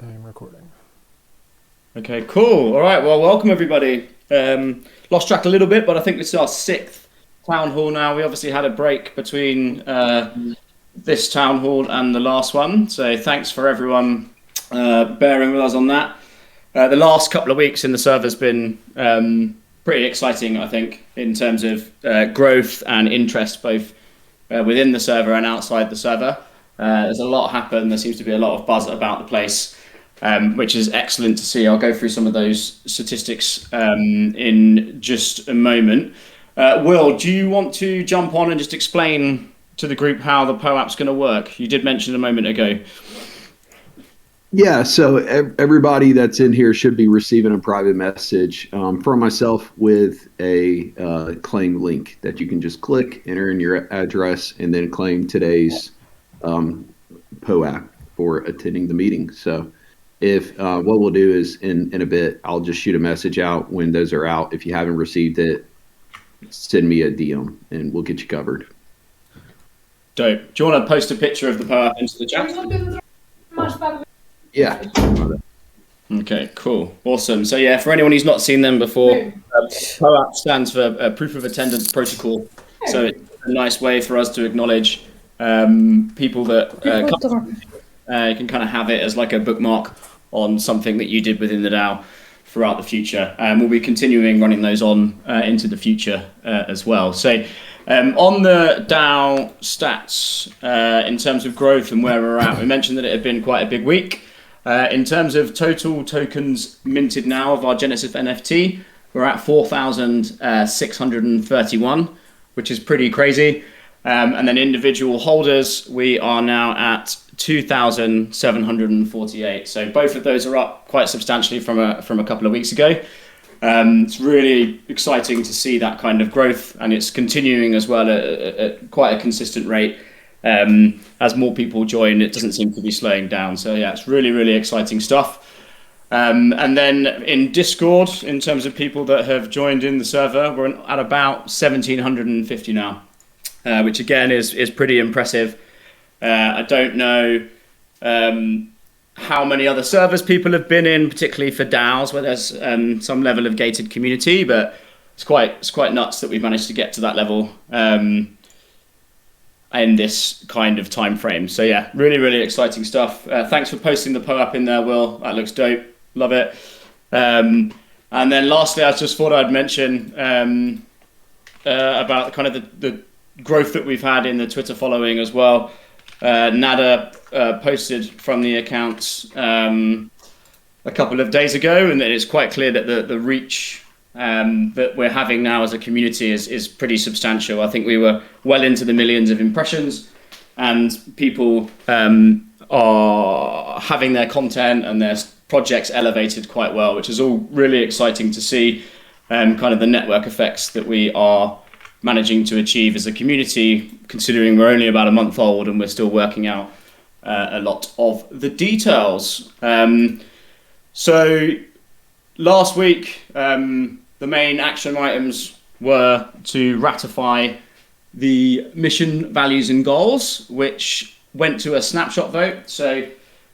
I'm recording. Okay, cool. All right. Well, welcome everybody. Lost track a little bit, but I think this is our sixth town hall now. We obviously had a break between this town hall and the last one, so thanks for everyone bearing with us on that. The last couple of weeks in the server has been pretty exciting, I think, in terms of growth and interest, both within the server and outside the server. There's a lot happened. There seems to be a lot of buzz about the place, which is excellent to see. I'll go through some of those statistics in just a moment. Will, do you want to jump on and just explain to the group how the PO app's going to work? You did mention a moment ago. Yeah, so everybody that's in here should be receiving a private message from myself with a claim link that you can just click, enter in your address, and then claim today's PO app for attending the meeting. So if what we'll do is in a bit, I'll just shoot a message out when those are out. If you haven't received it, send me a DM and we'll get you covered. Dope. Do you want to post a picture of the PO app into the chat? Yeah. Okay, cool. Awesome. So yeah, for anyone who's not seen them before, PO app stands for Proof of Attendance Protocol. So it's a nice way for us to acknowledge people that you can kind of have it as like a bookmark on something that you did within the DAO throughout the future. We'll be continuing running those on into the future as well. So on the Dow Stats, in terms of growth and where we're at, we mentioned that it had been quite a big week. In terms of total tokens minted now of our Genesis NFT, we're at 4,631, which is pretty crazy. And then individual holders, we are now at 2,748. So both of those are up quite substantially from a couple of weeks ago. It's really exciting to see that kind of growth, and it's continuing as well at quite a consistent rate. As more people join, it doesn't seem to be slowing down. So yeah, it's really, really exciting stuff. And then in Discord, in terms of people that have joined in the server, we're at about 1,750 now, which again is pretty impressive. I don't know how many other servers people have been in, particularly for DAOs, where there's some level of gated community, but it's quite nuts that we've managed to get to that level in this kind of time frame. So yeah, really, really exciting stuff. Thanks for posting the PO app in there, Will. That looks dope. Love it. And then lastly, I just thought I'd mention about kind of the growth that we've had in the Twitter following as well. Nada posted from the accounts a couple of days ago, and it's quite clear that the reach that we're having now as a community is pretty substantial. I think we were well into the millions of impressions, and people are having their content and their projects elevated quite well, which is all really exciting to see, kind of the network effects that we are managing to achieve as a community, considering we're only about a month old and we're still working out a lot of the details. So last week, the main action items were to ratify the mission values and goals, which went to a snapshot vote. So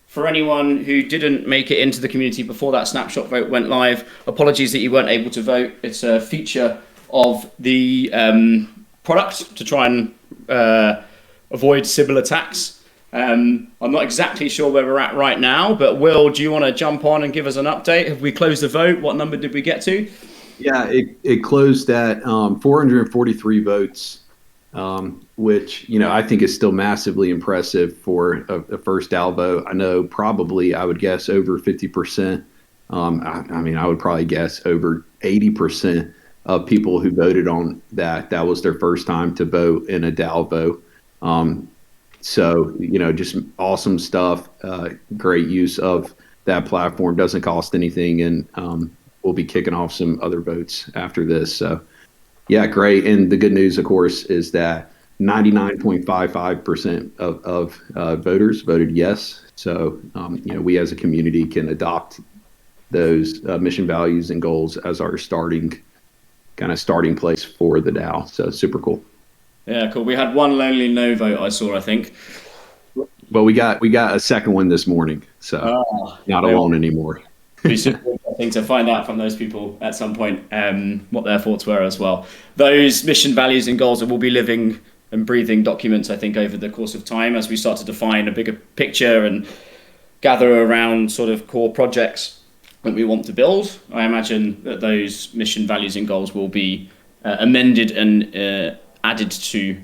for anyone who didn't make it into the community before that snapshot vote went live, apologies that you weren't able to vote. It's a feature of the product to try and avoid Sybil attacks. I'm not exactly sure where we're at right now, but Will, do you want to jump on and give us an update? Have we closed the vote? What number did we get to? Yeah, it closed at 443 votes, which, I think is still massively impressive for a first DAO vote. I know probably, I would guess, over 50%. I would probably guess over 80% of people who voted on that was their first time to vote in a DAO vote. So, just awesome stuff. Great use of that platform. Doesn't cost anything. And we'll be kicking off some other votes after this. So, yeah, great. And the good news, of course, is that 99.55% of voters voted yes. So, we as a community can adopt those mission values and goals as our starting place for the DAO. So super cool. Yeah, cool. We had one lonely no vote I saw, I think. Well, we got a second one this morning, so not alone anymore. It'd be super interesting to find out from those people at some point what their thoughts were as well. Those mission values and goals will be living and breathing documents, I think, over the course of time as we start to define a bigger picture and gather around sort of core projects that we want to build. I imagine that those mission values and goals will be amended and added to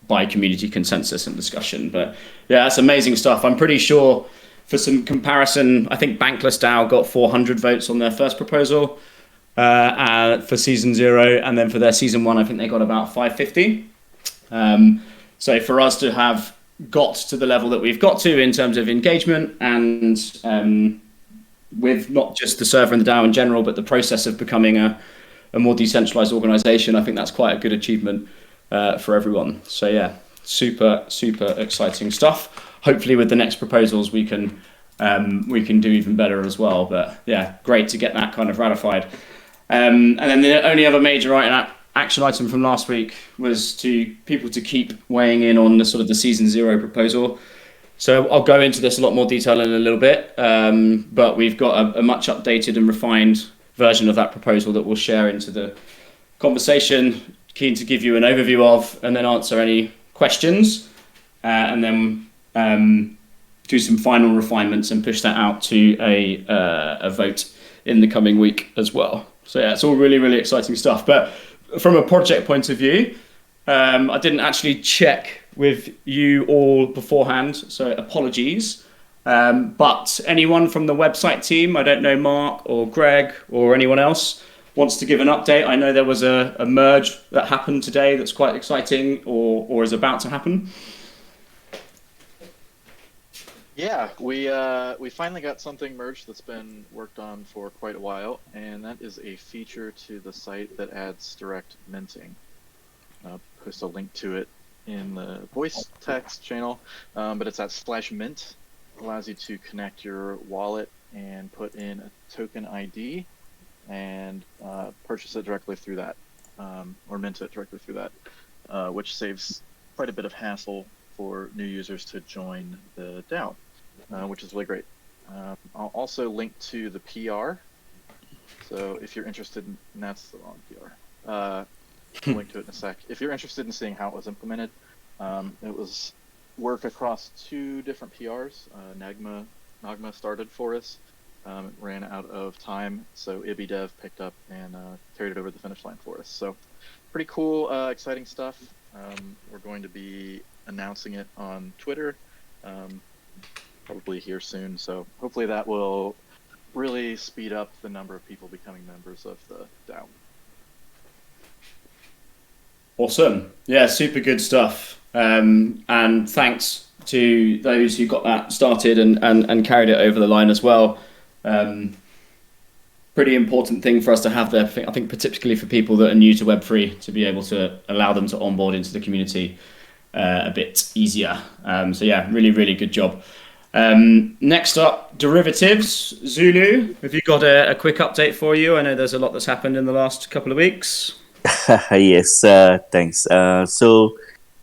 by community consensus and discussion. But yeah, that's amazing stuff. I'm pretty sure, for some comparison, I think Bankless DAO got 400 votes on their first proposal for season 0, and then for their season 1, I think they got about 550. So for us to have got to the level that we've got to in terms of engagement and with not just the server and the DAO in general, but the process of becoming a more decentralized organization, I think that's quite a good achievement for everyone. So yeah, super exciting stuff. Hopefully with the next proposals we can do even better as well. But yeah, great to get that kind of ratified. And then the only other major action item from last week was to people to keep weighing in on the sort of the season 0 proposal. So I'll go into this a lot more detail in a little bit, but we've got a much updated and refined version of that proposal that we'll share into the conversation. Keen to give you an overview of and then answer any questions, and then do some final refinements and push that out to a vote in the coming week as well. So yeah, it's all really exciting stuff. But from a project point of view, I didn't actually check with you all beforehand, so apologies. But anyone from the website team, I don't know, Mark or Greg or anyone else, wants to give an update? I know there was a merge that happened today that's quite exciting or is about to happen. Yeah, we finally got something merged that's been worked on for quite a while, and that is a feature to the site that adds direct minting. I'll post a link to it in the voice text channel, but it's at /mint. Allows you to connect your wallet and put in a token ID and purchase it directly through that, or mint it directly through that, which saves quite a bit of hassle for new users to join the DAO, which is really great. I'll also link to the PR. So if you're interested in, and that's the wrong PR. I'll link to it in a sec. If you're interested in seeing how it was implemented, it was work across 2 different PRs. Nagma started for us. It ran out of time, so IbiDev picked up and carried it over the finish line for us. So pretty cool, exciting stuff. We're going to be announcing it on Twitter, probably here soon. So hopefully that will really speed up the number of people becoming members of the DAO. Awesome. Yeah, super good stuff. And thanks to those who got that started and carried it over the line as well. Pretty important thing for us to have there, I think particularly for people that are new to Web3, to be able to allow them to onboard into the community a bit easier. So yeah, really good job. Next up, derivatives. Zulu, have you got a quick update for you? I know there's a lot that's happened in the last couple of weeks. Yes, thanks. So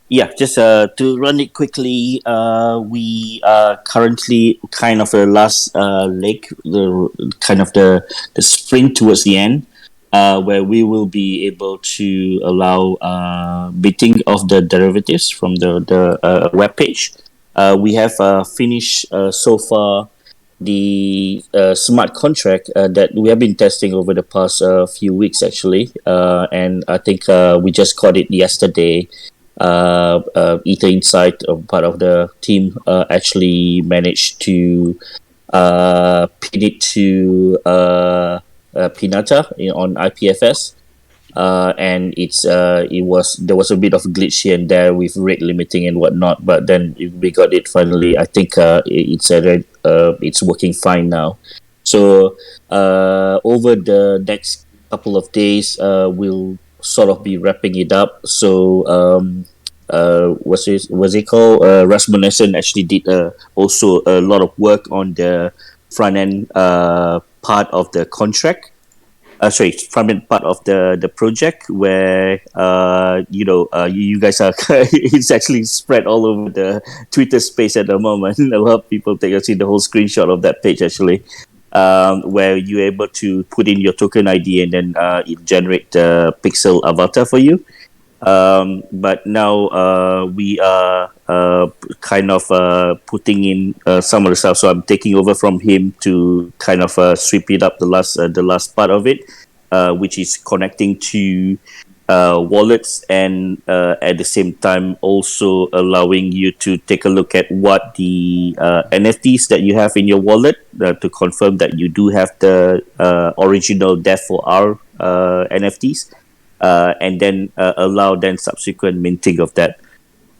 yeah, just to run it quickly, we are currently kind of the last leg, the sprint towards the end, where we will be able to allow bidding of the derivatives from the web page. We have finished so far the smart contract that we have been testing over the past few weeks actually, and I think we just got it yesterday. Ether Insight, part of the team, actually managed to pin it to Pinata on IPFS, and there was a bit of glitch here and there with rate limiting and whatnot, but then we got it finally. I think it's working fine now. So over the next couple of days, we'll sort of be wrapping it up. So what's it called? Rasmussen actually did also a lot of work on the front end part of the contract. front-end part of the project where you guys are it's actually spread all over the Twitter space at the moment. A lot of people take see the whole screenshot of that page actually, where you're able to put in your token ID and then it generate the pixel avatar for you. But now we are kind of putting in some of the stuff. So I'm taking over from him to kind of sweep it up the last part of it, which is connecting to wallets and at the same time also allowing you to take a look at what the NFTs that you have in your wallet to confirm that you do have the original dev for our NFTs. And then allow then subsequent minting of that.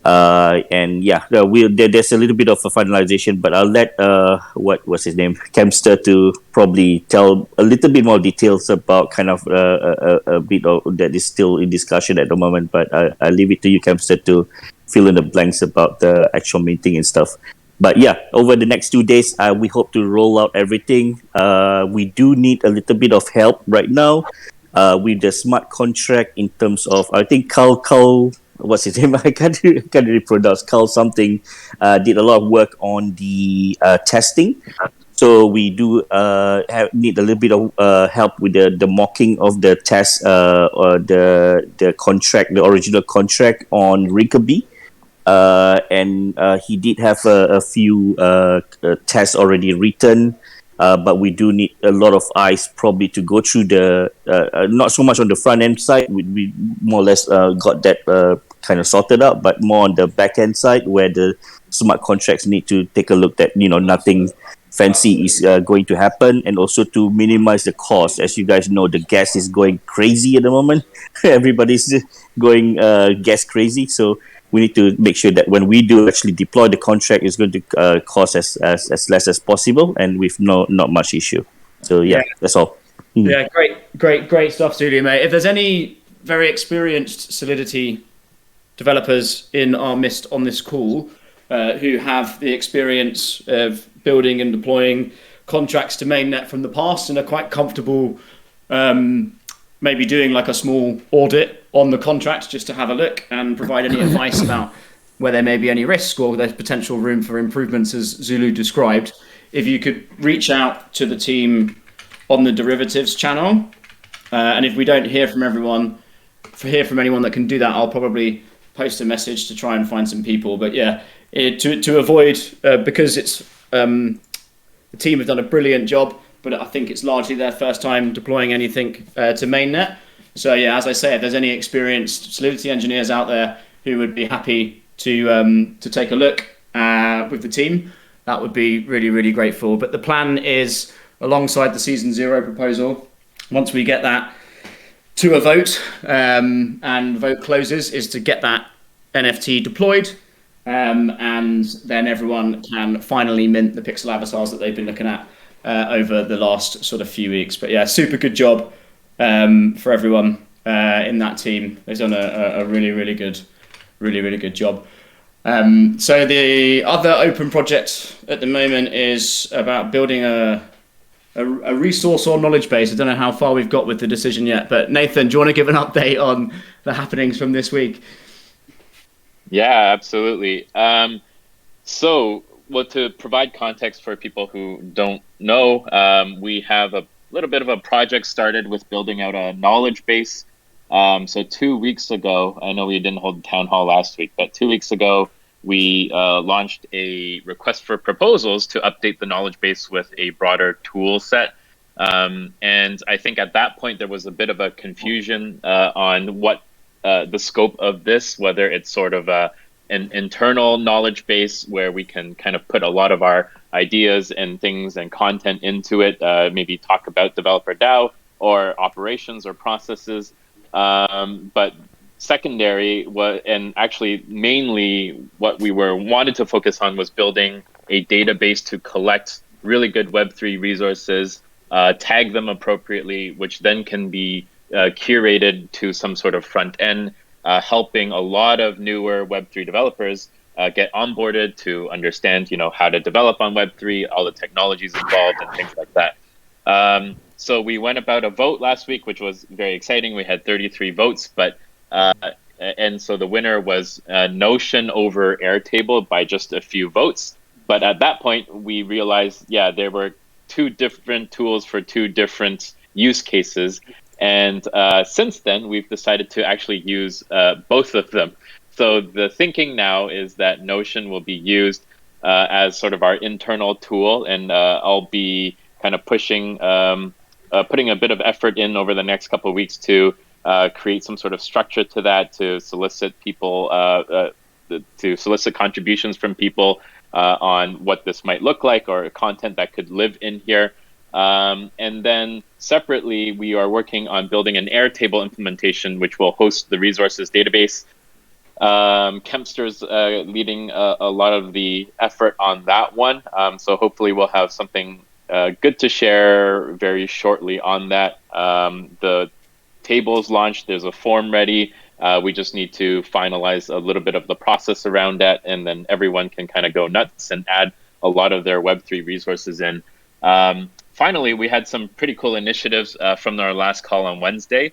And yeah, there's a little bit of a finalization, but I'll let what was his name, Kemster, to probably tell a little bit more details about kind of a bit of that is still in discussion at the moment. But I leave it to you, Kemster, to fill in the blanks about the actual minting and stuff. But yeah, over the next 2 days, we hope to roll out everything. We do need a little bit of help right now. With the smart contract in terms of, I think Carl, what's his name? I can't really pronounce. Carl something did a lot of work on the testing. So we do need a little bit of help with the mocking of the test or the contract, the original contract on Rickaby. And he did have a few tests already written. But we do need a lot of eyes probably to go through the not so much on the front end side. We more or less got that kind of sorted out, but more on the back end side where the smart contracts need to take a look that nothing fancy is going to happen, and also to minimize the cost. As you guys know, the gas is going crazy at the moment. Everybody's going gas crazy, so we need to make sure that when we do actually deploy the contract, it's going to cost as less as possible and with not much issue. So yeah. That's all. Yeah, great stuff, Zulu, mate. If there's any very experienced Solidity developers in our midst on this call who have the experience of building and deploying contracts to mainnet from the past and are quite comfortable maybe doing like a small audit on the contract just to have a look and provide any advice about where there may be any risk or there's potential room for improvements, as Zulu described, if you could reach out to the team on the derivatives channel. And if we don't hear from anyone that can do that, I'll probably post a message to try and find some people. But yeah, to avoid, because it's the team have done a brilliant job, but I think it's largely their first time deploying anything to mainnet. So yeah, as I say, if there's any experienced Solidity engineers out there who would be happy to take a look with the team, that would be really, really grateful. But the plan is, alongside the Season 0 proposal, once we get that to a vote and vote closes, is to get that NFT deployed, and then everyone can finally mint the pixel avatars that they've been looking at over the last sort of few weeks. But yeah, super good job for everyone in that team. They've done a really, really good job. So the other open project at the moment is about building a resource or knowledge base. I don't know how far we've got with the decision yet, but Nathan, do you want to give an update on the happenings from this week? Yeah, absolutely. So, to provide context for people who don't know, we have a little bit of a project started with building out a knowledge base. So 2 weeks ago, I know we didn't hold the town hall last week, but 2 weeks ago, we launched a request for proposals to update the knowledge base with a broader tool set. And I think at that point, there was a bit of a confusion on what the scope of this, whether it's sort of an internal knowledge base where we can kind of put a lot of our ideas and things and content into it, maybe talk about developer DAO or operations or processes. But secondary, and actually mainly what we wanted to focus on was building a database to collect really good Web3 resources, tag them appropriately, which then can be curated to some sort of front end, helping a lot of newer Web3 developers get onboarded to understand, how to develop on Web3, all the technologies involved and things like that. So we went about a vote last week, which was very exciting. We had 33 votes, and so the winner was Notion over Airtable by just a few votes. But at that point, we realized, there were two different tools for two different use cases. And since then, we've decided to actually use both of them. So the thinking now is that Notion will be used as sort of our internal tool, and I'll be kind of putting a bit of effort in over the next couple of weeks to create some sort of structure to that, to solicit people, to solicit contributions from people on what this might look like, or content that could live in here. And then separately, we are working on building an Airtable implementation, which will host the resources database. Kempster's leading a lot of the effort on that one. So hopefully we'll have something good to share very shortly on that. The table's launched, there's a form ready. We just need to finalize a little bit of the process around that, and then everyone can kind of go nuts and add a lot of their Web3 resources in. Finally, we had some pretty cool initiatives from our last call on Wednesday.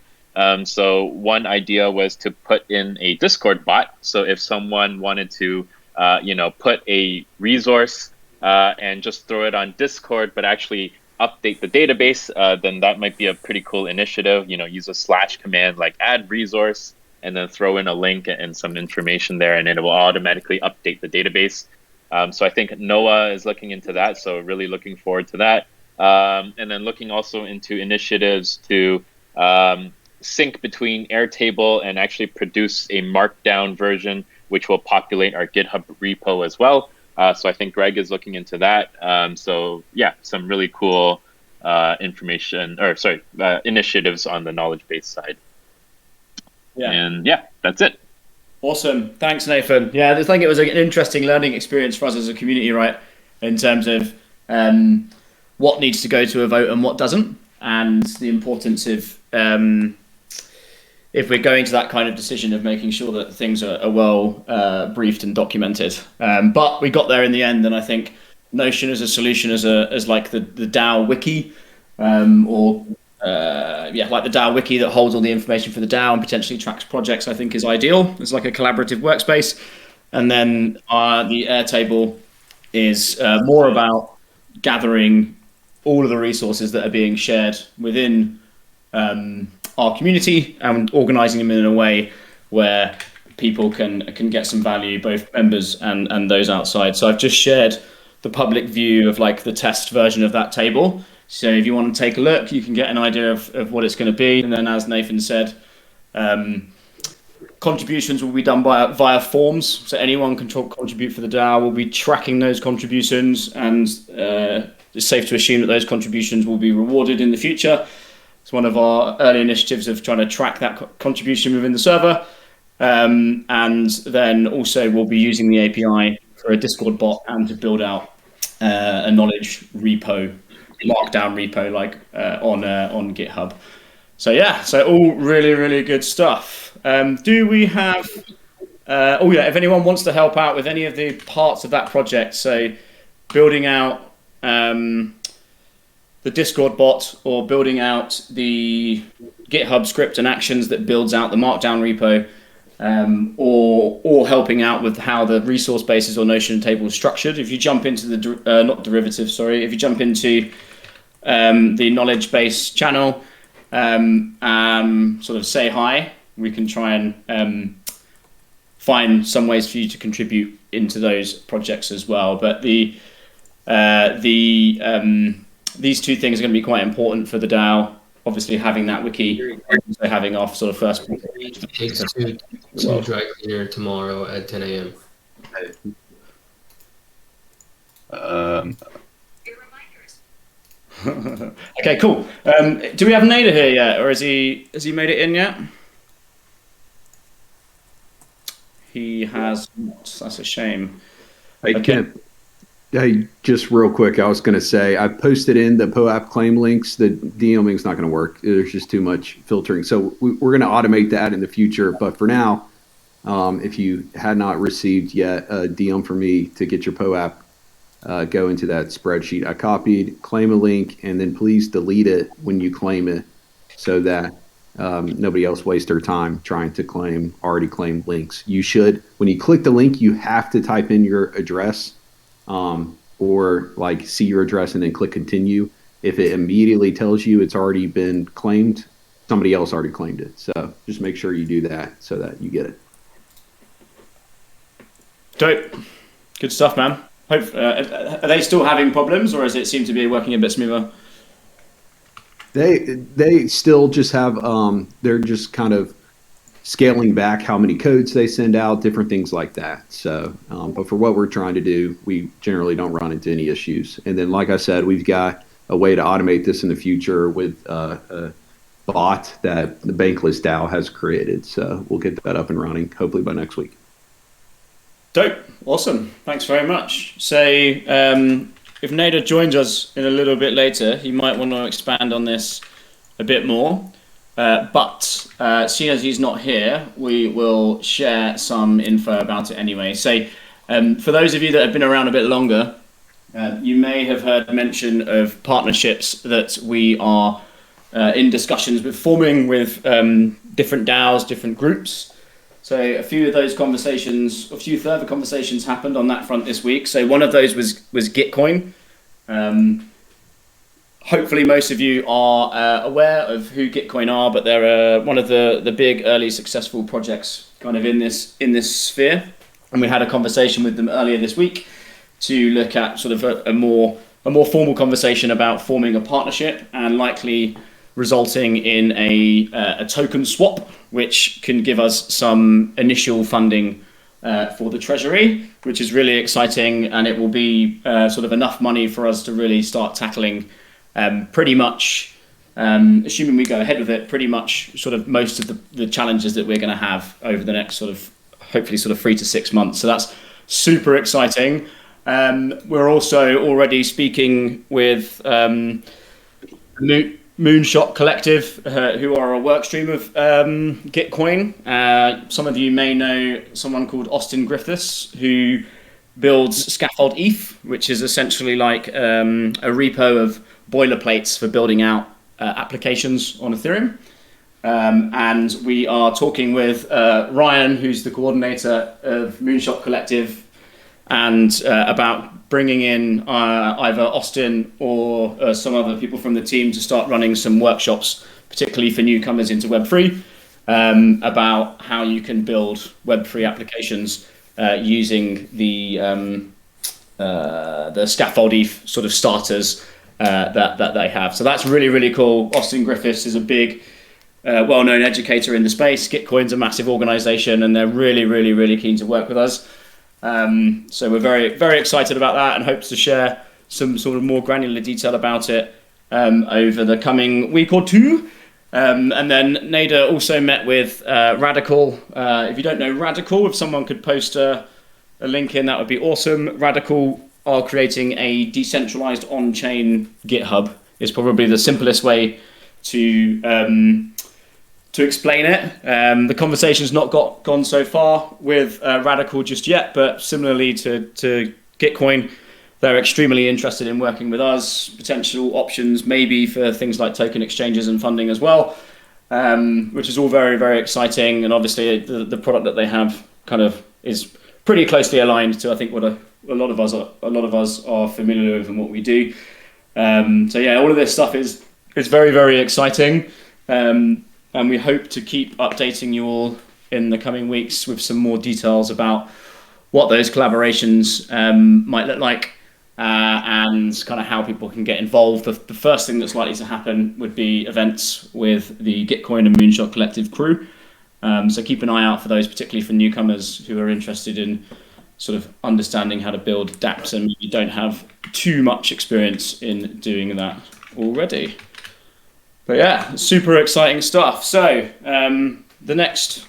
So one idea was to put in a Discord bot. So if someone wanted to, put a resource and just throw it on Discord, but actually update the database, then that might be a pretty cool initiative. Use a / command like add resource, and then throw in a link and some information there, and it will automatically update the database. So I think Noah is looking into that. So really looking forward to that. And then looking also into initiatives to sync between Airtable and actually produce a markdown version, which will populate our GitHub repo as well. So I think Greg is looking into that. So yeah, some really cool initiatives on the knowledge base side. Yeah. And yeah, that's it. Awesome. Thanks, Nathan. Yeah, I think it was an interesting learning experience for us as a community, right? In terms of what needs to go to a vote and what doesn't, and the importance of if we're going to that kind of decision of making sure that things are well briefed and documented. But we got there in the end, and I think Notion as a solution, as like the DAO wiki, like the DAO wiki that holds all the information for the DAO and potentially tracks projects, I think is ideal. It's like a collaborative workspace. And then the Airtable is more about gathering all of the resources that are being shared within our community and organizing them in a way where people can get some value, both members and those outside. So I've just shared the public view of like the test version of that table. So if you want to take a look, you can get an idea of what it's going to be. And then, as Nathan said, contributions will be done via forms. So anyone can contribute for the DAO. We'll be tracking those contributions, and it's safe to assume that those contributions will be rewarded in the future. It's one of our early initiatives of trying to track that contribution within the server. And then also we'll be using the API for a Discord bot and to build out a knowledge repo, markdown repo on GitHub. So yeah, so all really, really good stuff. Do we have, if anyone wants to help out with any of the parts of that project, so building out the Discord bot, or building out the GitHub script and actions that builds out the markdown repo, or helping out with how the resource bases or Notion table is structured. If you jump into if you jump into the knowledge base channel, sort of say hi, we can try and find some ways for you to contribute into those projects as well. But these two things are going to be quite important for the DAO. Obviously, having that wiki, and also having our sort of first. Takes to dry cleaner tomorrow at 10 a.m. Okay, cool. Do we have Nader here yet, or has he made it in yet? He has not. That's a shame. Hey, just real quick, I was going to say, I posted in the POAP claim links. The DMing is not going to work. There's just too much filtering. So we're going to automate that in the future. But for now, if you had not received yet a DM from me to get your POAP go into that spreadsheet I copied, claim a link, and then please delete it when you claim it so that nobody else wastes their time trying to claim already claimed links. You should, when you click the link, you have to type in your address or like see your address and then click continue. If it immediately tells you it's already been claimed, somebody else already claimed it. So just make sure you do that so that you get it. Dope. Good stuff, man. Are they still having problems, or does it seem to be working a bit smoother? They still just have they're just kind of scaling back how many codes they send out, different things like that. So, but for what we're trying to do, we generally don't run into any issues. And then, like I said, we've got a way to automate this in the future with a bot that the Bankless DAO has created. So we'll get that up and running hopefully by next week. Dope. Awesome. Thanks very much. So if Nader joins us in a little bit later, he might want to expand on this a bit more. But seeing as he's not here, we will share some info about it anyway. So for those of you that have been around a bit longer, you may have heard mention of partnerships that we are in discussions with forming with different DAOs, different groups. So a few of those conversations, a few further conversations happened on that front this week. So one of those was Gitcoin. Hopefully most of you are aware of who Gitcoin are, but they're one of the big early successful projects kind of in this sphere. And we had a conversation with them earlier this week to look at sort of a more formal conversation about forming a partnership and likely resulting in a token swap, which can give us some initial funding for the treasury, which is really exciting, and it will be sort of enough money for us to really start tackling pretty much, assuming we go ahead with it, pretty much sort of most of the challenges that we're going to have over the next sort of hopefully sort of 3 to 6 months. So that's super exciting. We're also already speaking with Moonshot Collective, who are a work stream of Gitcoin. Some of you may know someone called Austin Griffiths, who builds Scaffold ETH, which is essentially like a repo of boilerplates for building out applications on Ethereum. And we are talking with Ryan, who's the coordinator of Moonshot Collective, and about bringing in either Austin or some other people from the team to start running some workshops, particularly for newcomers into Web3, about how you can build Web3 applications using the Scaffold ETH sort of starters that they have. So that's really, really cool. Austin Griffiths is a big, well-known educator in the space. Gitcoin's a massive organization, and they're really, really, really keen to work with us. So we're very, very excited about that and hope to share some sort of more granular detail about it over the coming week or two. And then Nader also met with Radical. If you don't know Radical, if someone could post a link in, that would be awesome. Radical are creating a decentralized on-chain GitHub. Is probably the simplest way to explain it. The conversation's not gone so far with Radical just yet, but similarly to Gitcoin, they're extremely interested in working with us, potential options maybe for things like token exchanges and funding as well, which is all very, very exciting. And obviously the product that they have kind of is pretty closely aligned to, I think, what a lot of us are familiar with and what we do. So yeah, all of this stuff is very, very exciting. And we hope to keep updating you all in the coming weeks with some more details about what those collaborations might look like and kind of how people can get involved. The first thing that's likely to happen would be events with the Gitcoin and Moonshot Collective crew. So keep an eye out for those, particularly for newcomers who are interested in sort of understanding how to build dApps and maybe don't have too much experience in doing that already. But yeah, super exciting stuff. So the next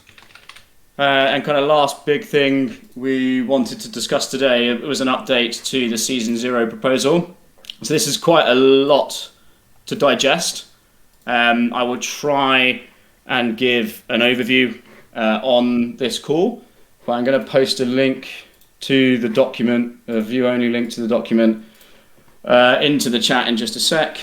and kind of last big thing we wanted to discuss today, it was an update to the Season 0 proposal. So this is quite a lot to digest. I will try and give an overview on this call, but I'm going to post a link to the document, a view-only link to the document, into the chat in just a sec,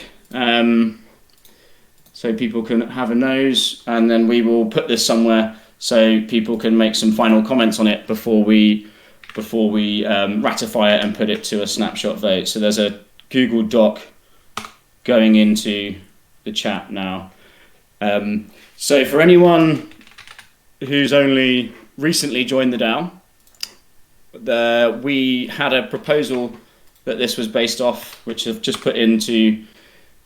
so people can have a nose, and then we will put this somewhere so people can make some final comments on it before we ratify it and put it to a snapshot vote. So there's a Google Doc going into the chat now. So for anyone who's only recently joined the DAO, we had a proposal that this was based off, which I've just put into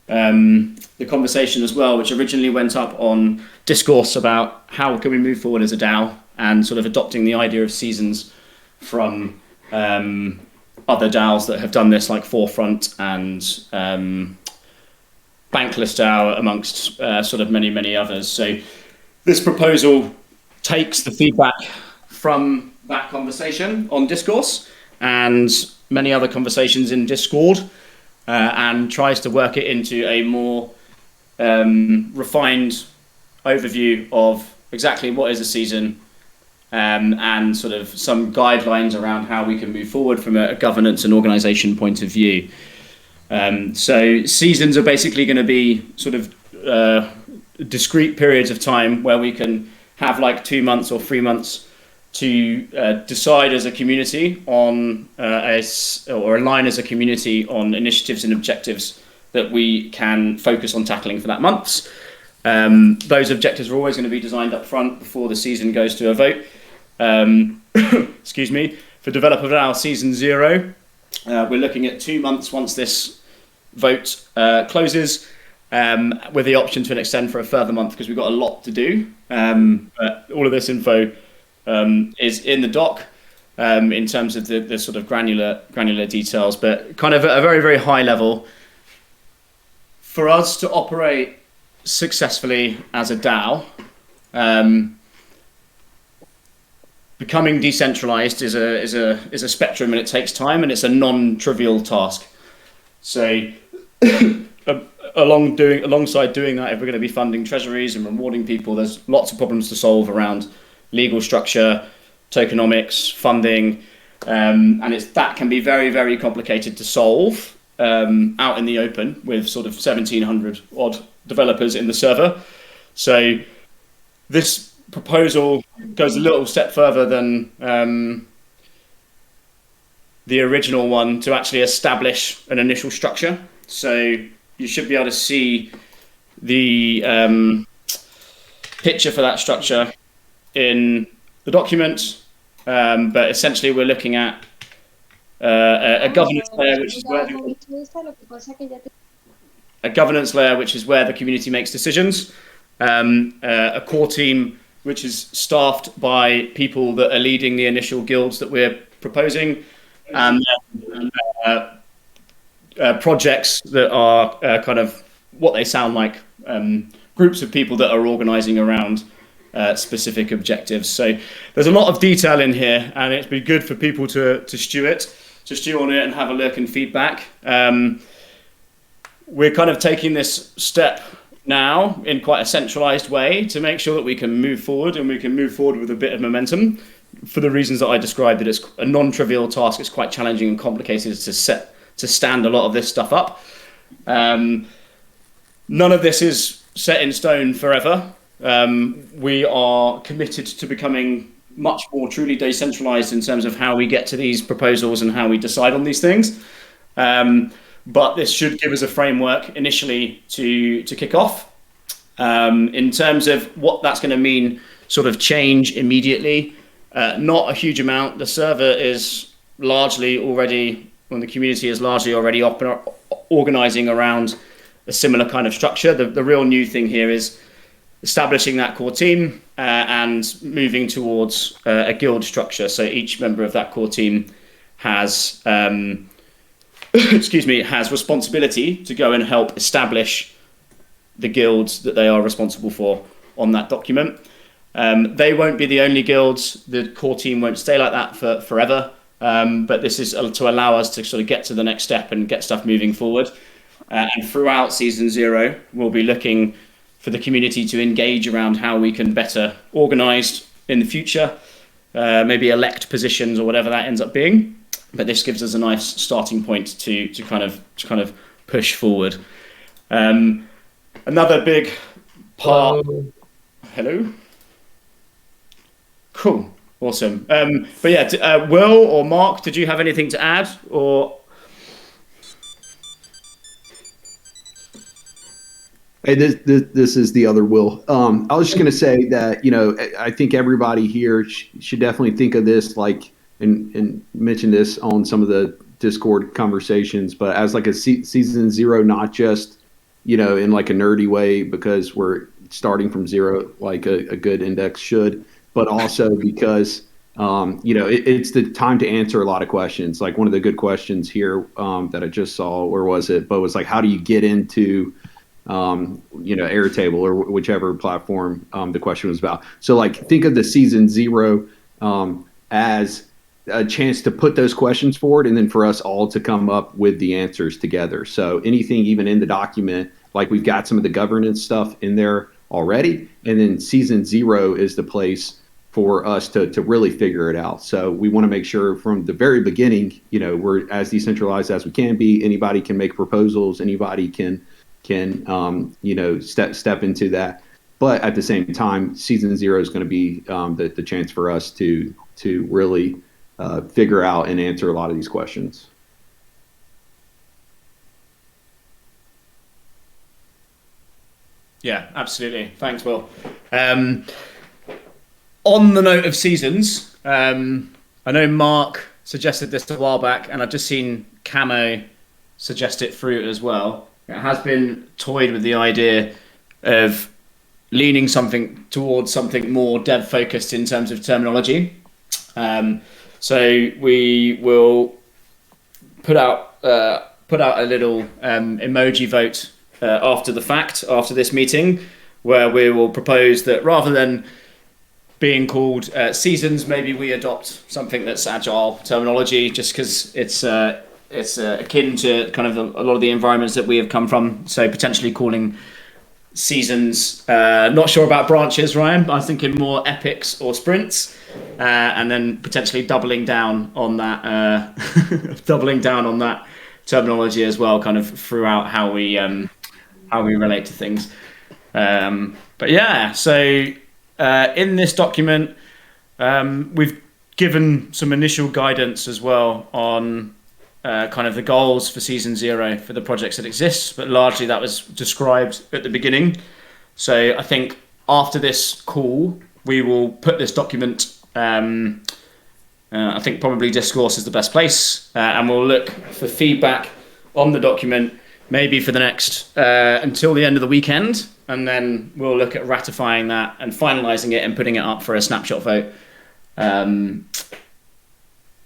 the conversation as well, which originally went up on Discourse about how can we move forward as a DAO, and sort of adopting the idea of seasons from other DAOs that have done this, like Forefront and Bankless DAO, amongst sort of many others. So this proposal takes the feedback from that conversation on Discourse and many other conversations in Discord, and tries to work it into a more refined overview of exactly what is a season, and sort of some guidelines around how we can move forward from a governance and organisation point of view. So seasons are basically going to be sort of discrete periods of time where we can have like 2 months or 3 months to decide as a community on or align as a community on initiatives and objectives that we can focus on tackling for that month. Those objectives are always going to be designed up front before the season goes to a vote. Excuse me. For Developer DAO Season 0, we're looking at 2 months once this vote closes, with the option to extend for a further month because we've got a lot to do. But all of this info is in the doc in terms of the sort of granular details, but kind of at a very high level. For us to operate successfully as a DAO, becoming decentralized is a spectrum, and it takes time, and it's a non-trivial task. So alongside doing that, if we're going to be funding treasuries and rewarding people, there's lots of problems to solve around legal structure, tokenomics, funding, and that can be very complicated to solve out in the open with sort of 1,700 odd developers in the server. So this proposal goes a little step further than the original one to actually establish an initial structure. So you should be able to see the picture for that structure in the document, but essentially we're looking at a governance layer, which is where the community makes decisions, a core team which is staffed by people that are leading the initial guilds that we're proposing, and projects that are kind of what they sound like, groups of people that are organising around specific objectives. So there's a lot of detail in here, and it'd be good for people to stew on it and have a look and feedback. We're kind of taking this step now in quite a centralized way to make sure that we can move forward, and we can move forward with a bit of momentum for the reasons that I described, that it's a non-trivial task. It's quite challenging and complicated to stand a lot of this stuff up. None of this is set in stone forever. We are committed to becoming much more truly decentralized in terms of how we get to these proposals and how we decide on these things. But this should give us a framework initially to kick off. In terms of what that's going to mean, sort of change immediately, not a huge amount. The server is largely already, the community is largely already organizing around a similar kind of structure. The real new thing here is establishing that core team and moving towards a guild structure. So each member of that core team has has responsibility to go and help establish the guilds that they are responsible for on that document. They won't be the only guilds. The core team won't stay like that for forever. But this is to allow us to sort of get to the next step and get stuff moving forward. And throughout Season 0, we'll be looking for the community to engage around how we can better organise in the future. maybe elect positions or whatever that ends up being. But this gives us a nice starting point to kind of push forward. Another big part. Hello. Cool. Awesome. But yeah, Will or Mark, did you have anything to add or? Hey, this is the other Will. I was just going to say that, I think everybody here should definitely think of this and mention this on some of the Discord conversations, but as like a season zero, not just, in like a nerdy way because we're starting from zero, like a good index should, but also because, it's the time to answer a lot of questions. Like one of the good questions here that I just saw, where was it? But it was like, how do you get into Airtable or whichever platform the question was about. So like think of the season zero as a chance to put those questions forward and then for us all to come up with the answers together. So anything even in the document, like we've got some of the governance stuff in there already, and then season zero is the place for us to really figure it out. So we want to make sure from the very beginning, we're as decentralized as we can be. Anybody can make proposals. Anybody can step into that. But at the same time, season zero is going to be the chance for us to really figure out and answer a lot of these questions. Yeah, absolutely. Thanks, Will. On the note of seasons, I know Mark suggested this a while back, and I've just seen Camo suggest it through as well. It has been toyed with the idea of leaning something towards something more dev focused in terms of terminology. So we will put out a little emoji vote after the fact, after this meeting, where we will propose that rather than being called seasons, maybe we adopt something that's agile terminology, just because it's akin to kind of a lot of the environments that we have come from. So potentially calling seasons, not sure about branches, Ryan. I was thinking more epics or sprints, and then potentially doubling down on that, terminology as well, kind of throughout how we relate to things. But yeah, so in this document, we've given some initial guidance as well on kind of the goals for season zero for the projects that exist, but largely that was described at the beginning. So I think after this call, we will put this document, I think probably Discourse is the best place, and we'll look for feedback on the document, maybe for the next, until the end of the weekend, and then we'll look at ratifying that and finalising it and putting it up for a snapshot vote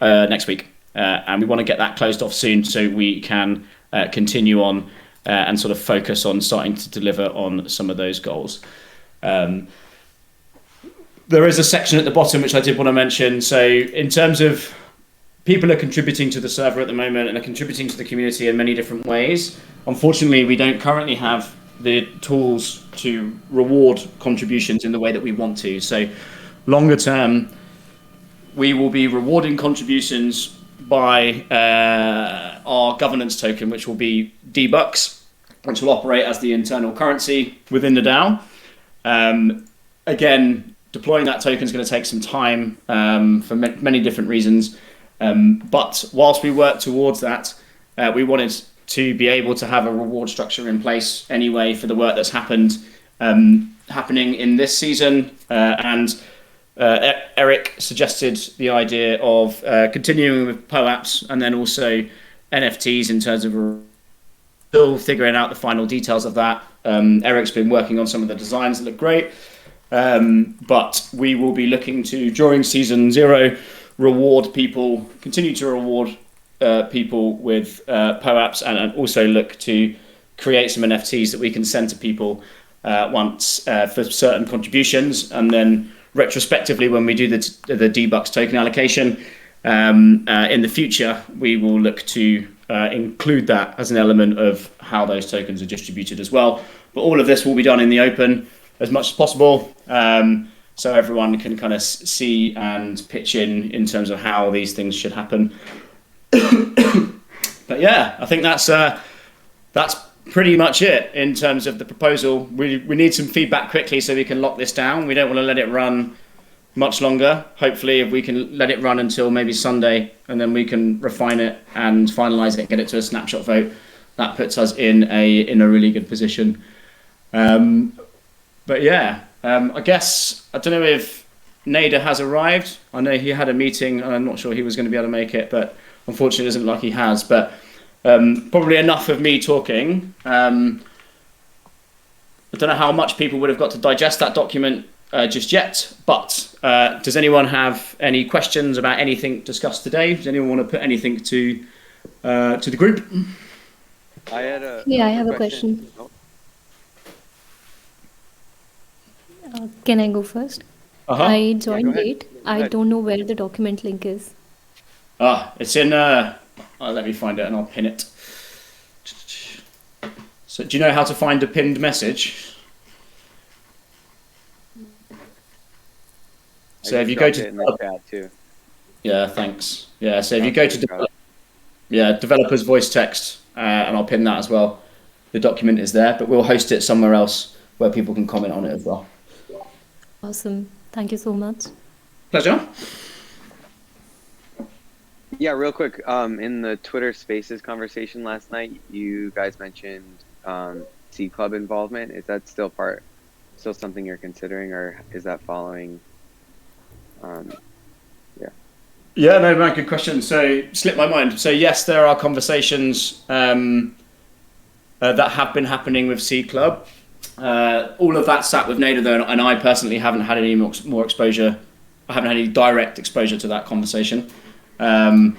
next week. And we want to get that closed off soon so we can continue on and sort of focus on starting to deliver on some of those goals. There is a section at the bottom which I did want to mention. So in terms of people are contributing to the server at the moment and are contributing to the community in many different ways. Unfortunately, we don't currently have the tools to reward contributions in the way that we want to. So longer term, we will be rewarding contributions by our governance token, which will be D-Bucks, which will operate as the internal currency within the DAO. Again, deploying that token is going to take some time for many different reasons. But whilst we work towards that, we wanted to be able to have a reward structure in place anyway for the work that's happening in this season. And Eric suggested the idea of continuing with POAPs and then also NFTs in terms of still figuring out the final details of that. Eric's been working on some of the designs that look great. But we will be looking to, during season zero, continue to reward people with POAPs and also look to create some NFTs that we can send to people once for certain contributions. And then retrospectively, when we do the D-Bucks token allocation in the future, we will look to include that as an element of how those tokens are distributed as well. But all of this will be done in the open as much as possible. so everyone can kind of see and pitch in terms of how these things should happen. But yeah, I think that's pretty much it in terms of the proposal. We need some feedback quickly so we can lock this down. We don't want to let it run much longer. Hopefully, if we can let it run until maybe Sunday, and then we can refine it and finalize it, get it to a snapshot vote, that puts us in a really good position. But yeah, I guess, I don't know if Nader has arrived. I know he had a meeting and I'm not sure he was going to be able to make it, but unfortunately it doesn't look like he has. But probably enough of me talking. I don't know how much people would have got to digest that document just yet, but does anyone have any questions about anything discussed today? Does anyone want to put anything to the group? I have a question. Oh. Can I go first? I joined late. I don't know where the document link is. It's in. Let me find it and I'll pin it. So, do you know how to find a pinned message? So if you go to in the chat too. Yeah, thanks. Yeah, so if you go to developers voice text, and I'll pin that as well. The document is there, but we'll host it somewhere else where people can comment on it as well. Awesome. Thank you so much. Pleasure. Yeah, real quick. In the Twitter Spaces conversation last night, you guys mentioned C Club involvement. Is that still something you're considering, or is that following? Yeah, no, man, good question. So, slipped my mind. So, yes, there are conversations that have been happening with C Club. All of that sat with Nader, though, and I personally haven't had any more exposure. I haven't had any direct exposure to that conversation. They're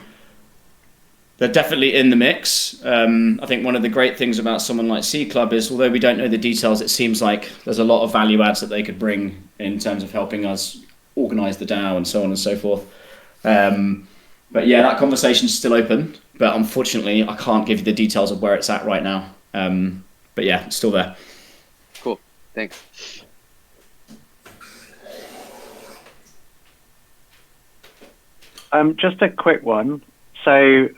definitely in the mix. I think one of the great things about someone like C Club is, although we don't know the details, it seems like there's a lot of value adds that they could bring in terms of helping us organise the DAO and so on and so forth. But yeah, that conversation's still open, but unfortunately I can't give you the details of where it's at right now. But yeah, it's still there. Cool, thanks. Just a quick one. So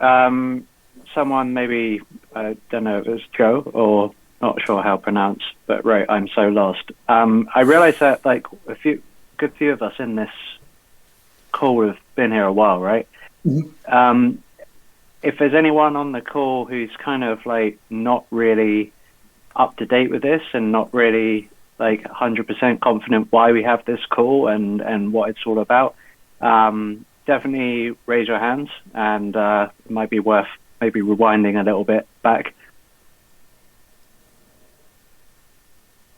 someone maybe, I don't know if it was Joe or not sure how to pronounce, but wrote, "I'm so lost." I realized that like good few of us in this call have been here a while, right? Mm-hmm. If there's anyone on the call who's kind of like not really up to date with this and not really like 100% confident why we have this call and what it's all about, definitely raise your hands, and it might be worth maybe rewinding a little bit back.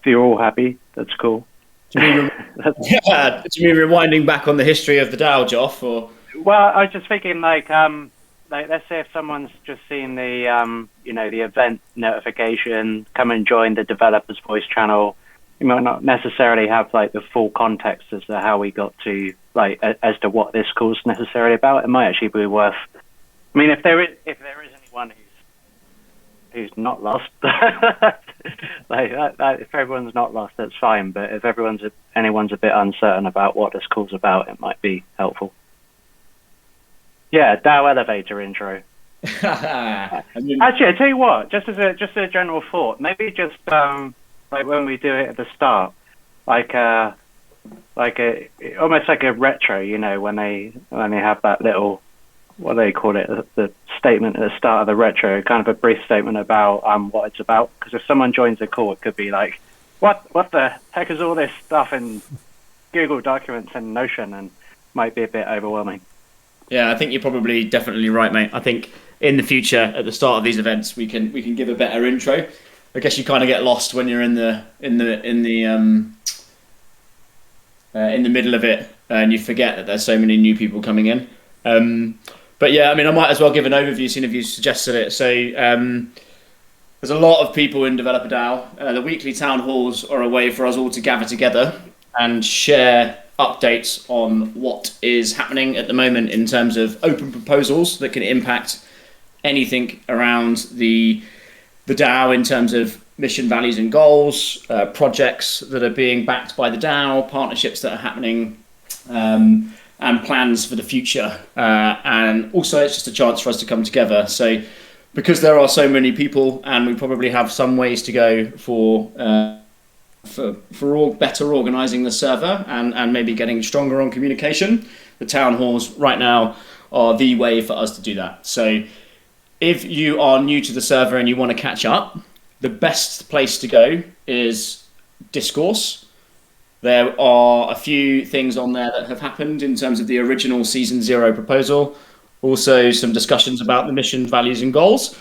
If you're all happy, that's cool. Do you mean rewinding back on the history of the DAO, Joff? Or? Well, I was just thinking, like let's say if someone's just seen the, the event notification, come and join the developers voice channel. You might not necessarily have like the full context as to how we got to as to what this call's necessarily about. It might actually be worth. I mean, if there is anyone who's not lost, if everyone's not lost, that's fine. But if anyone's a bit uncertain about what this call's about, it might be helpful. Yeah, DAO elevator intro. Actually, I tell you what, just a general thought, maybe just like when we do it at the start, almost like a retro, when they have that little, what do they call it, the statement at the start of the retro, kind of a brief statement about what it's about. Because if someone joins the call, it could be like, what the heck is all this stuff in Google Documents and Notion, and might be a bit overwhelming. Yeah, I think you're probably definitely right, mate. I think in the future, at the start of these events, we can give a better intro. I guess you kind of get lost when you're in the middle of it, and you forget that there's so many new people coming in. But yeah, I mean, I might as well give an overview, seeing if you suggested it. So there's a lot of people in Developer DAO. The weekly town halls are a way for us all to gather together and share updates on what is happening at the moment in terms of open proposals that can impact anything around the the DAO in terms of mission, values, and goals, projects that are being backed by the DAO, partnerships that are happening, and plans for the future. And also, it's just a chance for us to come together. So, because there are so many people, and we probably have some ways to go for better organising the server and maybe getting stronger on communication, the town halls right now are the way for us to do that. So if you are new to the server and you want to catch up, the best place to go is Discourse. There are a few things on there that have happened in terms of the original Season 0 proposal, also some discussions about the mission, values and goals,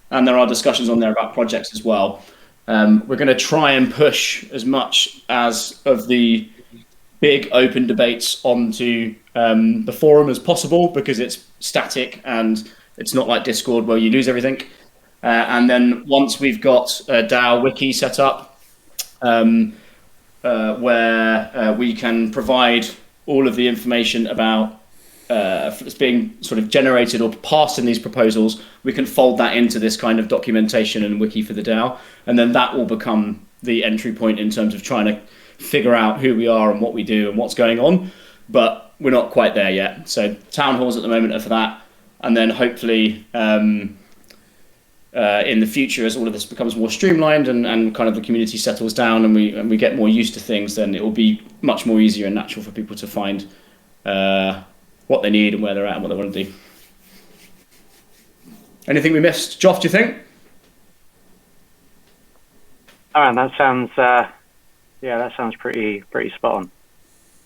and there are discussions on there about projects as well. We're going to try and push as much as of the big open debates onto the forum as possible, because it's static and it's not like Discord where you lose everything. And then once we've got a DAO wiki set up, where we can provide all of the information about it's being sort of generated or passed in these proposals, we can fold that into this kind of documentation and wiki for the DAO, and then that will become the entry point in terms of trying to figure out who we are and what we do and what's going on. But we're not quite there yet. So town halls at the moment are for that, and then hopefully in the future, as all of this becomes more streamlined and kind of the community settles down and we get more used to things, then it will be much more easier and natural for people to find what they need and where they're at and what they want to do. Anything we missed, Joff, do you think? Oh, that sounds that sounds pretty spot on.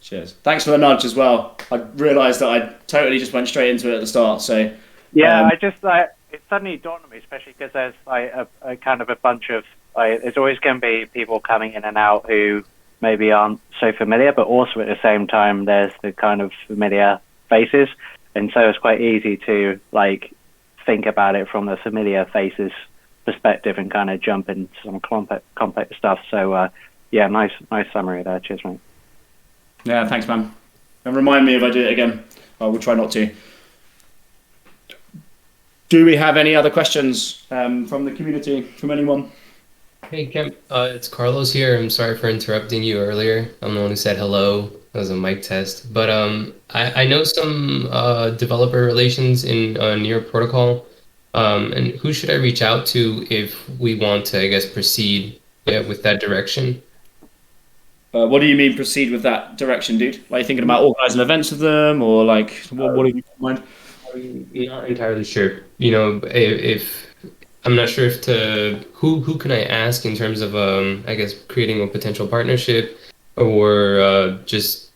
Cheers. Thanks for the nudge as well. I realised that I totally just went straight into it at the start. So yeah, it suddenly dawned on me, especially because there's like a kind of a bunch of there's always going to be people coming in and out who maybe aren't so familiar, but also at the same time there's the kind of familiar faces, and so it's quite easy to like think about it from the familiar faces perspective and kind of jump into some complex stuff. So yeah, nice summary there. Cheers, mate. Yeah, thanks, man. And remind me if I do it again. I will try not to. Do we have any other questions from the community, from anyone? Hey, Kemp, it's Carlos here. I'm sorry for interrupting you earlier. I'm the one who said hello. That was a mic test. But I know some developer relations in Near Protocol. And who should I reach out to if we want to, I guess, proceed with that direction? What do you mean proceed with that direction, dude? Like, you thinking about organising events with them, or like what have you in mind? I'm not entirely sure. You know, if I'm not sure if who can I ask in terms of I guess creating a potential partnership, or just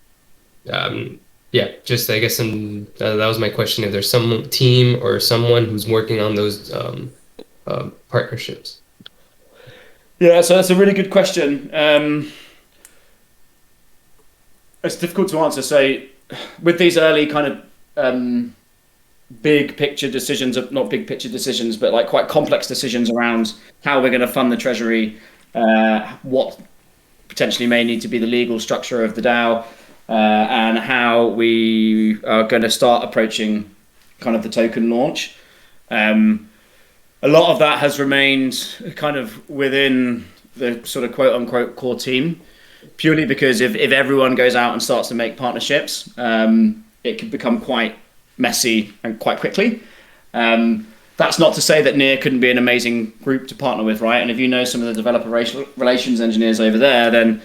I guess that was my question. If there's some team or someone who's working on those partnerships. Yeah, so that's a really good question. It's difficult to answer. So with these early kind of big picture decisions, not big picture decisions, but like quite complex decisions around how we're going to fund the treasury, what potentially may need to be the legal structure of the DAO, and how we are going to start approaching kind of the token launch. A lot of that has remained kind of within the sort of quote unquote core team, purely because if everyone goes out and starts to make partnerships, it can become quite messy and quite quickly. That's not to say that NEAR couldn't be an amazing group to partner with, right? And if you know some of the developer relations engineers over there, then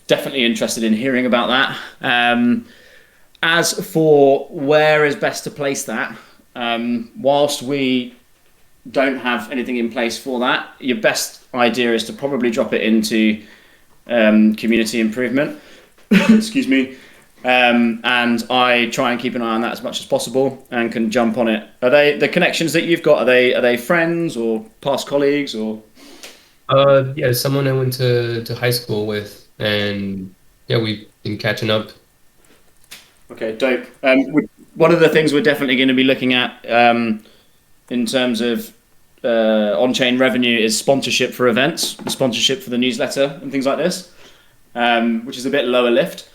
definitely interested in hearing about that. As for where is best to place that, whilst we don't have anything in place for that, your best idea is to probably drop it into community improvement. Excuse me. And I try and keep an eye on that as much as possible and can jump on it. Are they the connections that you've got? Are they friends or past colleagues or? Yeah, someone I went to high school with, and yeah, we've been catching up. Okay, dope. One of the things we're definitely going to be looking at in terms of on-chain revenue is sponsorship for events, sponsorship for the newsletter and things like this, which is a bit lower lift.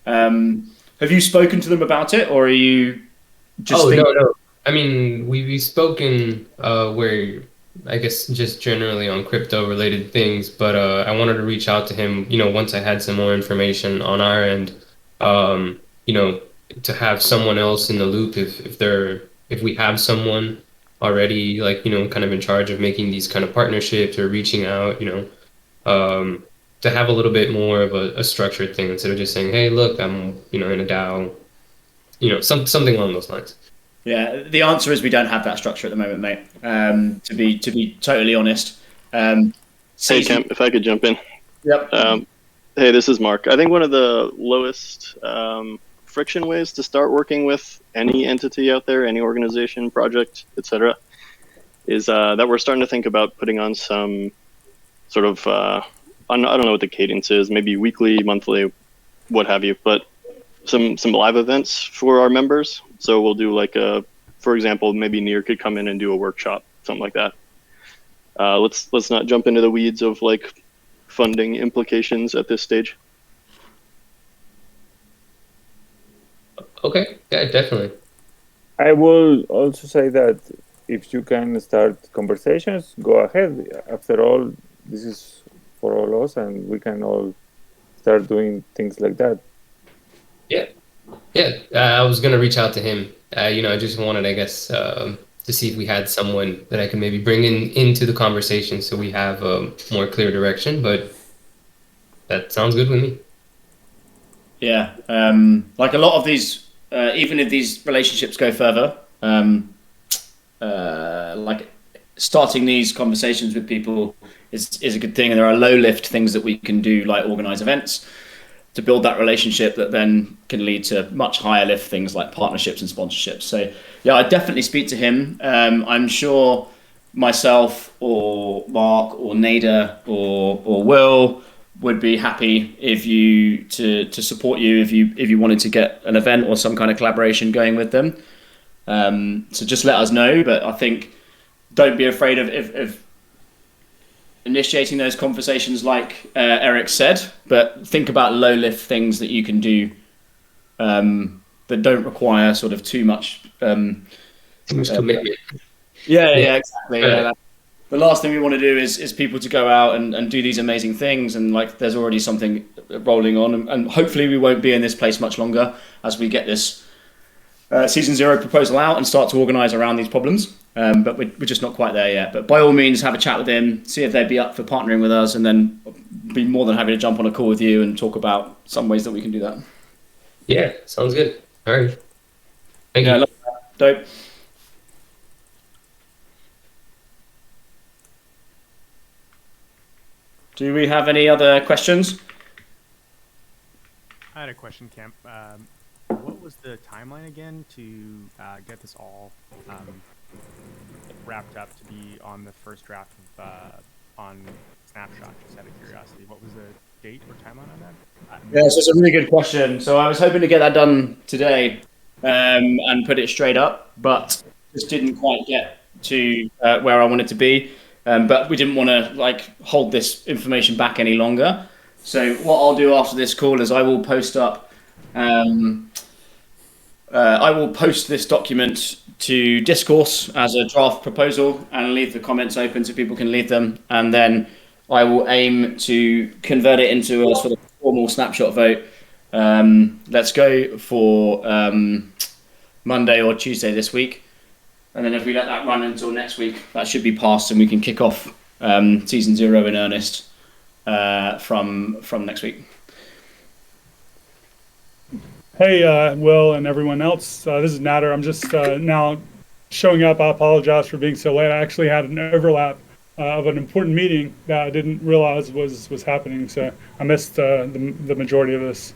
Have you spoken to them about it, or are you just no. I mean, we've spoken where I guess just generally on crypto related things, but I wanted to reach out to him, once I had some more information on our end, you know, to have someone else in the loop if we have someone already like, kind of in charge of making these kind of partnerships or reaching out, to have a little bit more of a structured thing instead of just saying, hey, look, I'm, in a DAO, something along those lines. Yeah, the answer is we don't have that structure at the moment, mate. To be totally honest. Hey, Kemp, if I could jump in. Yep. Hey, this is Mark. I think one of the lowest friction ways to start working with any entity out there, any organization, project, etc., is that we're starting to think about putting on some sort of I don't know what the cadence is, maybe weekly, monthly, what have you, but some live events for our members. So we'll do like for example, maybe Nir could come in and do a workshop, something like that. Let's not jump into the weeds of like funding implications at this stage. Okay, yeah, definitely. I will also say that if you can start conversations, go ahead. After all, this is for all of us, and we can all start doing things like that. Yeah. I was gonna reach out to him. I just wanted, I guess, to see if we had someone that I could maybe bring into the conversation, so we have a more clear direction. But that sounds good with me. Yeah, like a lot of these, even if these relationships go further, like starting these conversations with people is a good thing. And there are low lift things that we can do, like organize events to build that relationship that then can lead to much higher lift things like partnerships and sponsorships. So yeah, I'd definitely speak to him. I'm sure myself or Mark or Nader or Will would be happy if you to support you if you wanted to get an event or some kind of collaboration going with them. So just let us know. But I think don't be afraid of initiating those conversations, like Eric said. But think about low lift things that you can do that don't require sort of too much commitment. Yeah, exactly. Yeah, the last thing we want to do is people to go out and do these amazing things, and like there's already something rolling on, and hopefully we won't be in this place much longer as we get this season 0 proposal out and start to organise around these problems. But we're just not quite there yet. But by all means, have a chat with him, see if they'd be up for partnering with us, and then be more than happy to jump on a call with you and talk about some ways that we can do that. Yeah, sounds good. All right. Thank you. Love that. Dope. Do we have any other questions? I had a question, Kemp. What was the timeline again to get this all wrapped up to be on the first draft of on Snapshot? Just out of curiosity, what was the date or timeline on that? Yeah, so it's a really good question. So I was hoping to get that done today and put it straight up, but just didn't quite get to where I wanted to be. But we didn't want to like hold this information back any longer. So what I'll do after this call is I will post up. I will post this document to Discourse as a draft proposal and leave the comments open so people can leave them. And then I will aim to convert it into a sort of formal snapshot vote. Let's go for Monday or Tuesday this week. And then if we let that run until next week, that should be passed and we can kick off season 0 in earnest from next week. Hey, Will and everyone else. This is Nader. I'm just now showing up. I apologize for being so late. I actually had an overlap of an important meeting that I didn't realize was happening, so I missed the majority of this.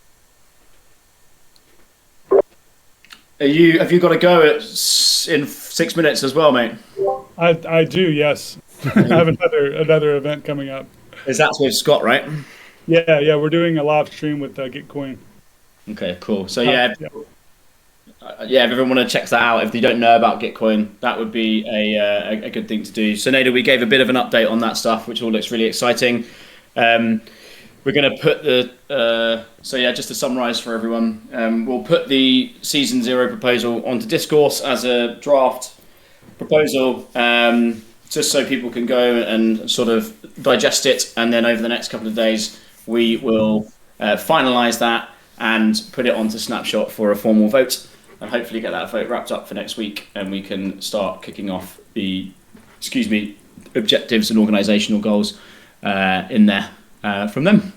Have you got to go in 6 minutes as well, mate? I do, yes. I have another event coming up. Is that with Scott, right? Yeah, we're doing a live stream with Gitcoin. Okay, cool. So if everyone want to check that out, if you don't know about Gitcoin, that would be a good thing to do. So Nader, we gave a bit of an update on that stuff, which all looks really exciting. We're going to put just to summarize for everyone, we'll put the season 0 proposal onto Discourse as a draft proposal just so people can go and sort of digest it, and then over the next couple of days we will finalise that and put it onto Snapshot for a formal vote, and hopefully get that vote wrapped up for next week, and we can start kicking off the objectives and organisational goals in there from them.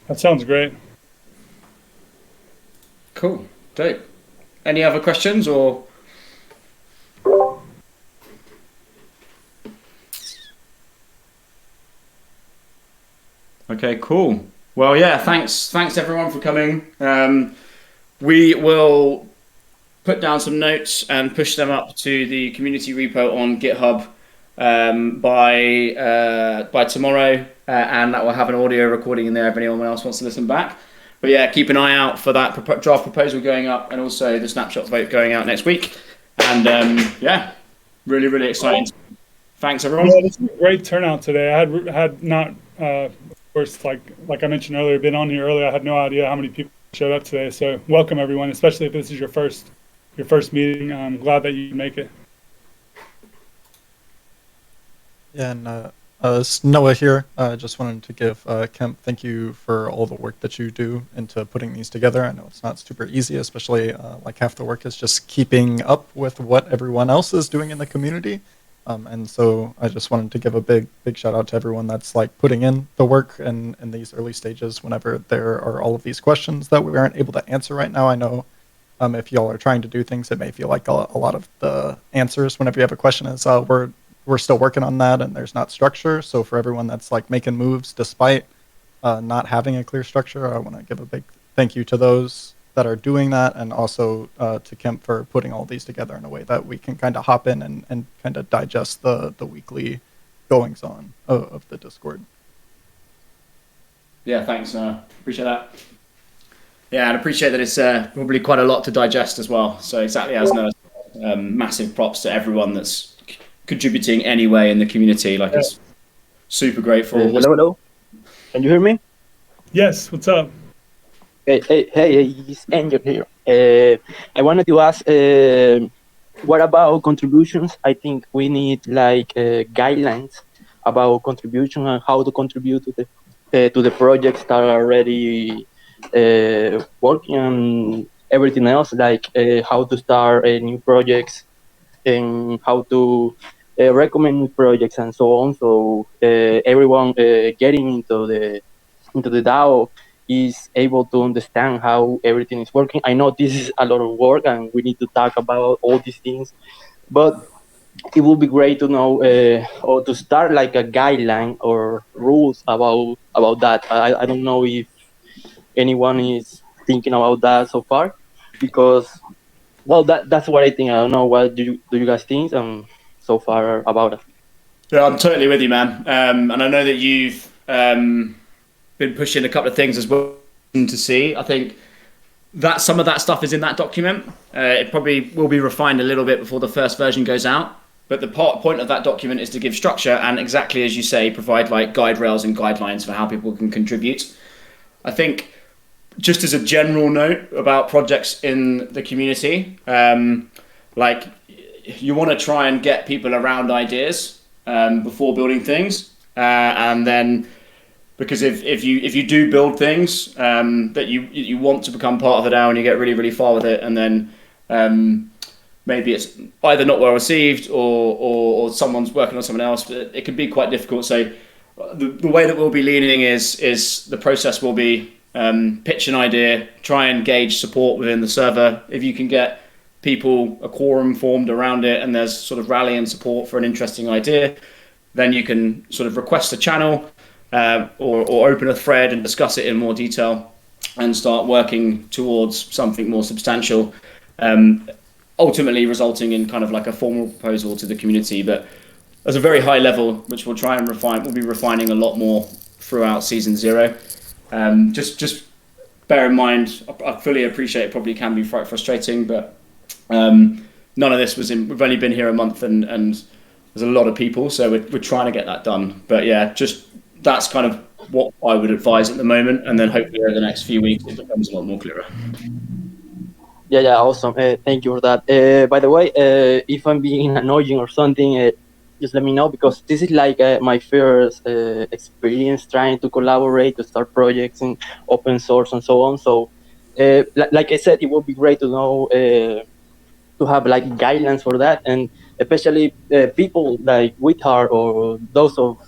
That sounds great. Cool. Dope. Any other questions or? Okay, cool. Well, yeah, thanks everyone for coming. We will put down some notes and push them up to the community repo on GitHub by tomorrow, and that will have an audio recording in there if anyone else wants to listen back. But yeah, keep an eye out for that draft proposal going up, and also the Snapshot vote going out next week. And yeah, really, really exciting. Thanks, everyone. Yeah, this is a great turnout today. I had not, of course, like I mentioned earlier, been on here earlier. I had no idea how many people showed up today. So welcome, everyone, especially if this is your first meeting. I'm glad that you make it. Yeah, and it's Noah here. I just wanted to give Kemp thank you for all the work that you do into putting these together. I know it's not super easy, especially like half the work is just keeping up with what everyone else is doing in the community. And so I just wanted to give a big shout out to everyone that's like putting in the work in these early stages whenever there are all of these questions that we aren't able to answer right now. I know if y'all are trying to do things, it may feel like a lot of the answers whenever you have a question is we're still working on that and there's not structure. So for everyone that's like making moves despite not having a clear structure, I want to give a big thank you to those that are doing that, and also to Kemp for putting all these together in a way that we can kind of hop in and kind of digest the weekly goings on of the Discord. Yeah, thanks. Appreciate that. Yeah, and appreciate that it's probably quite a lot to digest as well. So exactly as Noah said, massive props to everyone that's contributing anyway in the community. Like, it's super grateful. Hello. Can you hear me? Yes. What's up? Hey, it's Angel here. I wanted to ask, what about contributions? I think we need like guidelines about contribution and how to contribute to the projects that are already working, and everything else, like how to start new projects and how to recommend new projects and so on. So everyone getting into the DAO is able to understand how everything is working. I know this is a lot of work and we need to talk about all these things, but it would be great to know or to start like a guideline or rules about that. I don't know if anyone is thinking about that so far, because well, that's what I think. I don't know, what do you guys think so far about it? Yeah, I'm totally with you, man. And I know that you've been pushing a couple of things as well to see. I think that some of that stuff is in that document. It probably will be refined a little bit before the first version goes out. But the point of that document is to give structure and, exactly as you say, provide like guide rails and guidelines for how people can contribute. I think just as a general note about projects in the community, like you want to try and get people around ideas before building things, and then because if you do build things that you want to become part of the DAO and you get really, really far with it, and then maybe it's either not well received or someone's working on something else, but it can be quite difficult. So the way that we'll be leaning is the process will be pitch an idea, try and gauge support within the server. If you can get people, a quorum formed around it, and there's sort of rally and support for an interesting idea, then you can sort of request a channel or open a thread and discuss it in more detail and start working towards something more substantial, ultimately resulting in kind of like a formal proposal to the community. But as a very high level, which we'll try and refine, we'll be refining a lot more throughout season 0. Just bear in mind, I fully appreciate it probably can be quite frustrating, but none of this we've only been here a month and there's a lot of people, so we're trying to get that done. But yeah, just that's kind of what I would advise at the moment, and then hopefully over the next few weeks it becomes a lot more clearer. Yeah, awesome. Thank you for that. By the way, if I'm being annoying or something, just let me know, because this is like my first experience trying to collaborate to start projects in open source and so on. So, like I said, it would be great to know to have like guidelines for that, and especially people like Withard or those of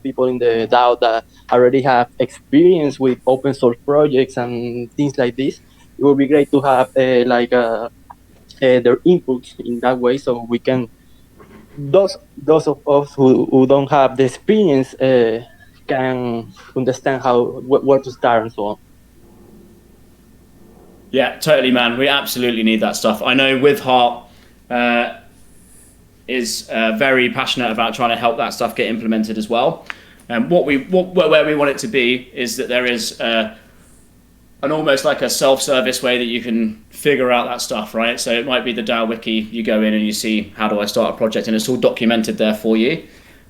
people in the DAO that already have experience with open source projects and things like this. It would be great to have their input in that way, so we can those of us who don't have the experience can understand how where to start and so on. Yeah, totally, man. We absolutely need that stuff. I know With Heart is very passionate about trying to help that stuff get implemented as well. Where we want it to be is that there is an almost like a self-service way that you can figure out that stuff, right? So it might be the DAO wiki. You go in and you see, how do I start a project, and it's all documented there for you.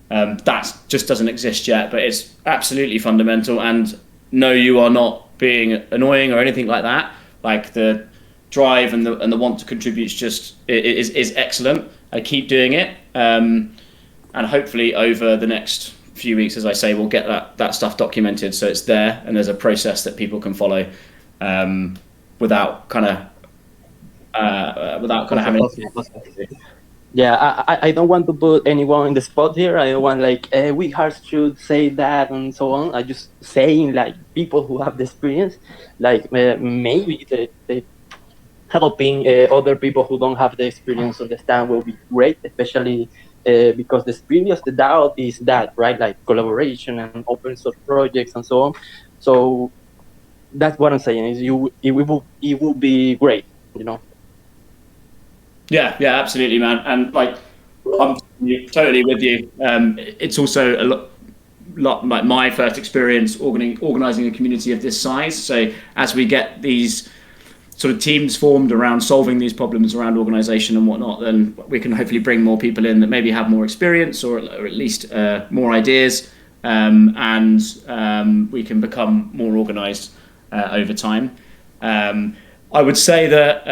That just doesn't exist yet, but it's absolutely fundamental. And no, you are not being annoying or anything like that. Like, the drive and the want to contribute is excellent. I keep doing it, and hopefully over the next few weeks, as I say, we'll get that stuff documented, so it's there and there's a process that people can follow without kind of having. Yeah, I don't want to put anyone in the spot here. I don't want like we hard should say that and so on. I just saying like people who have the experience, like maybe the helping other people who don't have the experience understand will be great, especially because the experience, the doubt is that, right? Like collaboration and open source projects and so on. So that's what I'm saying is it will be great, you know. Yeah, absolutely, man. And like, I'm totally with you. It's also a lot like my first experience organizing a community of this size. So as we get these sort of teams formed around solving these problems around organization and whatnot, then we can hopefully bring more people in that maybe have more experience or at least more ideas, and we can become more organized over time. I would say that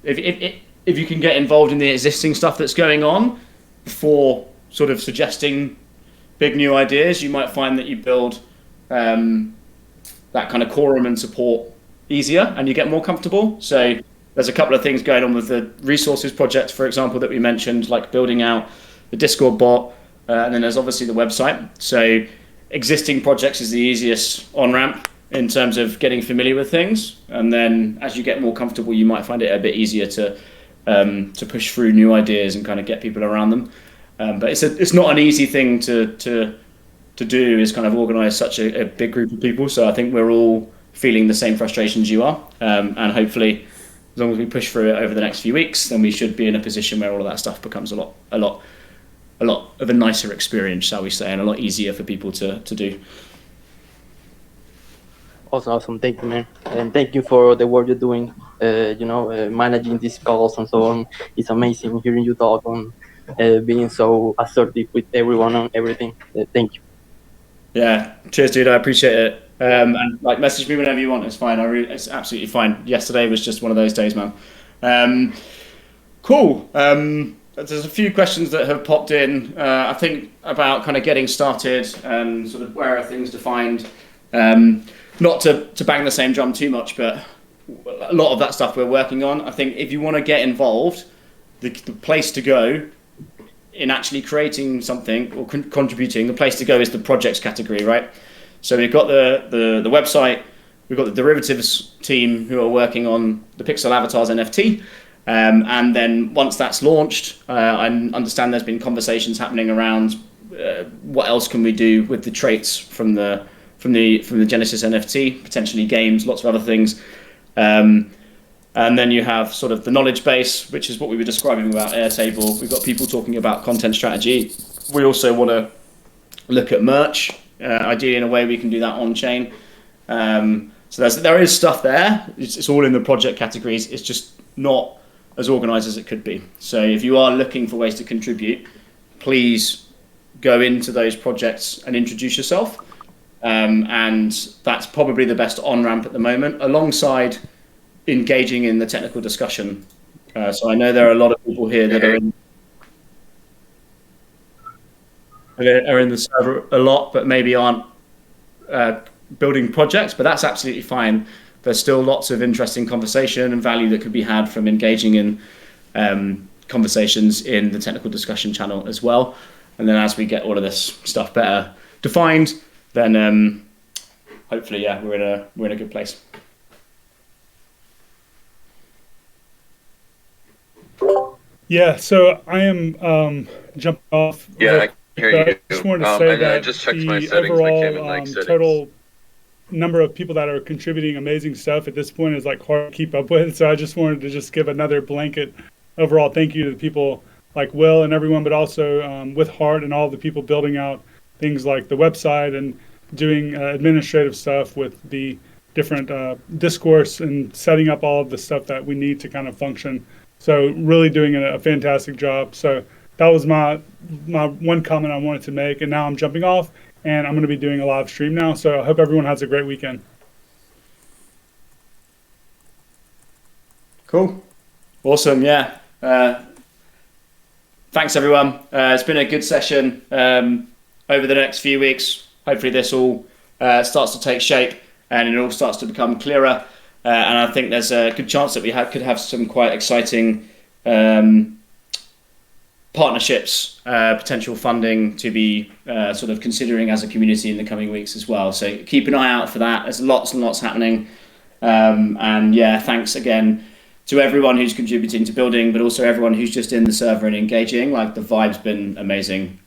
if you can get involved in the existing stuff that's going on before sort of suggesting big new ideas, you might find that you build that kind of quorum and support easier, and you get more comfortable. So there's a couple of things going on with the resources project, for example, that we mentioned, like building out the Discord bot, and then there's obviously the website. So existing projects is the easiest on-ramp in terms of getting familiar with things, and then as you get more comfortable, you might find it a bit easier to push through new ideas and kind of get people around them. But it's not an easy thing to do, is kind of organize such a big group of people. So I think we're all feeling the same frustrations you are, and hopefully as long as we push through it over the next few weeks, then we should be in a position where all of that stuff becomes a lot of a nicer experience, shall we say, and a lot easier for people to do. Awesome. Thank you, man. And thank you for the work you're doing, managing these calls and so on. It's amazing hearing you talk on being so assertive with everyone on everything. Thank you. Yeah. Cheers, dude. I appreciate it. And like, message me whenever you want. It's fine. It's absolutely fine. Yesterday was just one of those days, man. Cool. There's a few questions that have popped in, I think, about kind of getting started and sort of where are things defined. Not to bang the same drum too much, but a lot of that stuff we're working on. I think if you want to get involved, the place to go in actually creating something or contributing, the place to go is the projects category, right? So we've got the website, we've got the derivatives team who are working on the Pixel Avatars NFT. And then once that's launched, I understand there's been conversations happening around what else can we do with the traits from the Genesis NFT, potentially games, lots of other things. And then you have sort of the knowledge base, which is what we were describing about Airtable. We've got people talking about content strategy. We also want to look at merch, ideally in a way we can do that on chain. So there is stuff there. It's all in the project categories. It's just not as organized as it could be. So if you are looking for ways to contribute, please go into those projects and introduce yourself. And that's probably the best on-ramp at the moment, alongside engaging in the technical discussion. So I know there are a lot of people here that are in are in the server a lot, but maybe aren't building projects, but that's absolutely fine. There's still lots of interesting conversation and value that could be had from engaging in conversations in the technical discussion channel as well. And then as we get all of this stuff better defined, then hopefully, yeah, we're in a good place. Yeah, so I am jumping off. Yeah, I can hear you. I just wanted to say and that I just checked my the settings and I came in overall like settings. total number of people that are contributing amazing stuff at this point is like hard to keep up with. So I just wanted to just give another blanket overall thank you to the people like Will and everyone, but also with Heart and all the people building out things like the website and doing administrative stuff with the different discourse and setting up all of the stuff that we need to kind of function. So really doing a fantastic job. So that was my one comment I wanted to make. And now I'm jumping off and I'm going to be doing a live stream now. So I hope everyone has a great weekend. Cool. Awesome. Yeah. Thanks, everyone. It's been a good session. Over the next few weeks, hopefully this all starts to take shape and it all starts to become clearer. And I think there's a good chance that we could have some quite exciting partnerships, potential funding to be sort of considering as a community in the coming weeks as well. So keep an eye out for that. There's lots and lots happening. And yeah, thanks again to everyone who's contributing to building, but also everyone who's just in the server and engaging. Like the vibe's been amazing.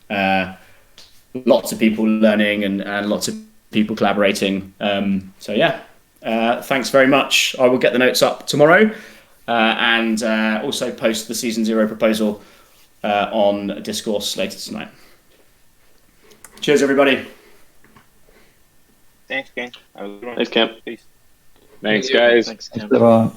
Lots of people learning and lots of people collaborating. So yeah, thanks very much. I will get the notes up tomorrow and also post the Season 0 proposal on Discourse later tonight. Cheers, everybody. Thanks, gang. Thanks, Camp. Peace. Thanks, guys. Thanks, Camp.